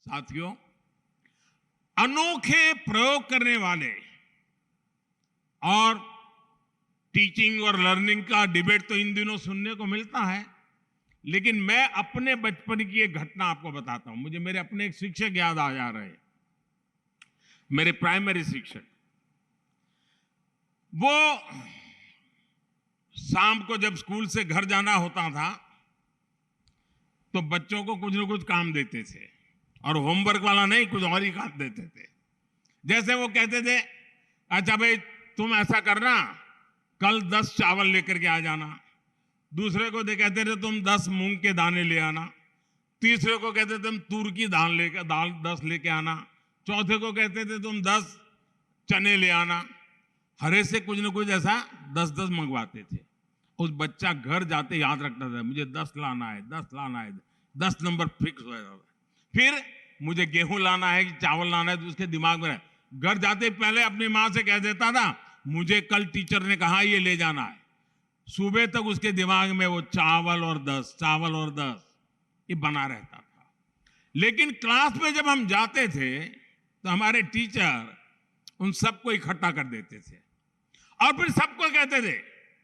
साथियों, अनोखे प्रयोग करने वाले और टीचिंग और लर्निंग का डिबेट तो इन दिनों सुनने को मिलता है, लेकिन मैं अपने बचपन की एक घटना आपको बताता हूं। मुझे मेरे अपने एक शिक्षक याद आ जा रहे हैं, मेरे प्राइमरी शिक्षक। वो शाम को जब स्कूल से घर जाना होता था तो बच्चों को कुछ न कुछ काम देते थे, और होमवर्क वाला नहीं, कुछ और ही काम देते थे। जैसे वो कहते थे, अच्छा भाई तुम ऐसा करना, कल 10 चावल लेकर के आ जाना। दूसरे को कहते थे तुम 10 मूंग के दाने ले आना। तीसरे को कहते थे तुम तूर की दाल 10 लेके आना। चौथे को कहते थे तुम 10 चने ले आना। हरे से कुछ न कुछ ऐसा 10-10 मंगवाते थे। उस बच्चा घर जाते याद रखता था, मुझे 10 लाना है, 10 लाना है, 10 नंबर फिक्स हो जाता था। फिर मुझे गेहूं लाना है कि चावल लाना है, तो उसके दिमाग में घर जाते पहले अपनी माँ से कह देता था, मुझे कल टीचर ने कहा ये ले जाना है। सुबह तक उसके दिमाग में वो चावल और 10 ये बना रहता था। लेकिन क्लास में जब हम जाते थे तो हमारे टीचर उन सबको इकट्ठा कर देते थे और फिर सबको कहते थे,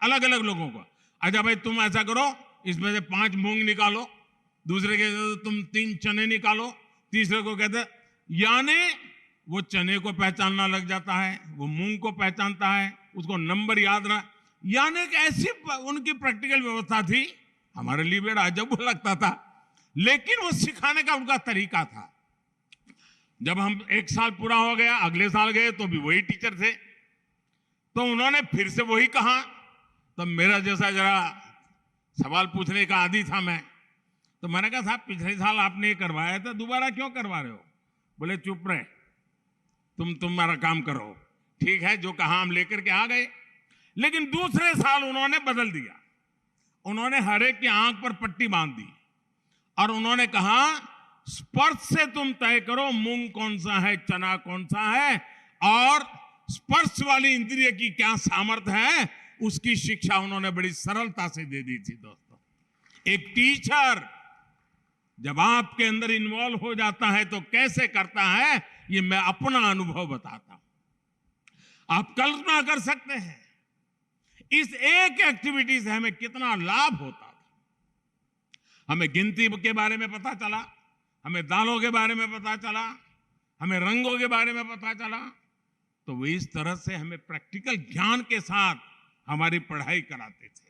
अलग अलग लोगों को, अच्छा भाई तुम ऐसा करो, इसमें से 5 मूंग निकालो। दूसरे कहते तुम 3 चने निकालो। तीसरे को कहते, यानी वो चने को पहचानना लग जाता है, वो मूंग को पहचानता है, उसको नंबर याद ना। यानी कि ऐसी उनकी प्रैक्टिकल व्यवस्था थी। हमारे लिए बड़ा अजब लगता था, लेकिन वो सिखाने का उनका तरीका था। जब हम 1 साल पूरा हो गया, अगले साल गए तो भी वही टीचर थे, तो उन्होंने फिर से वही कहा। तो मेरा जैसा जरा सवाल पूछने का आदी था मैं, तो मैंने कहा साहब पिछले साल आपने ये करवाया था, दोबारा क्यों करवा रहे हो? बोले चुप रहे, तुम्हारा काम करो। ठीक है, जो कहा हम लेकर के आ गए। लेकिन दूसरे साल उन्होंने बदल दिया। उन्होंने हर एक की आंख पर पट्टी बांध दी और उन्होंने कहा, स्पर्श से तुम तय करो मूंग कौन सा है, चना कौन सा है, और स्पर्श वाली इंद्रिय की क्या सामर्थ्य है, उसकी शिक्षा उन्होंने बड़ी सरलता से दे दी थी। दोस्तों, एक टीचर जब आपके अंदर इन्वॉल्व हो जाता है तो कैसे करता है, ये मैं अपना अनुभव बताता हूं। आप कल्पना कर सकते हैं इस एक एक्टिविटी से हमें कितना लाभ होता था। हमें गिनती के बारे में पता चला, हमें दालों के बारे में पता चला, हमें रंगों के बारे में पता चला। तो वो इस तरह से हमें प्रैक्टिकल ज्ञान के साथ हमारी पढ़ाई कराते थे।